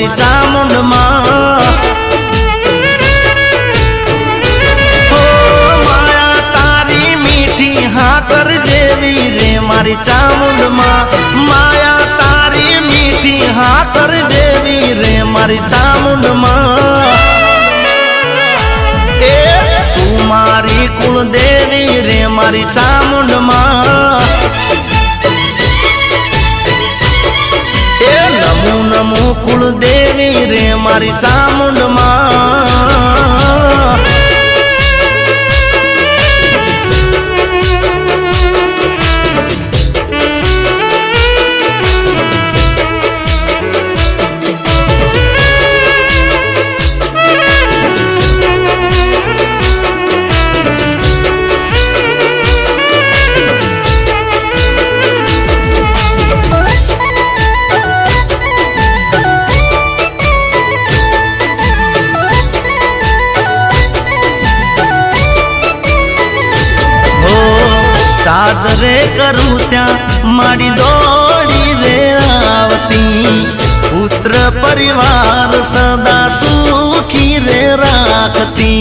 मारी चामुंड माँ। हो माया तारी मीठी हाकर जेवी रे मारी चामुंड माँ। माया तारी मीठी हाकर जेवी रे मारी चामुंड माँ। तू मारी कुल देवी रे मारी चामुंड माँ। नमो नमो कुल देवी रे मारी चामुंड माँ। सादरे करूँ त्या मारी दौड़ी रे आवती। पुत्र परिवार सदा सुखी रे राखती।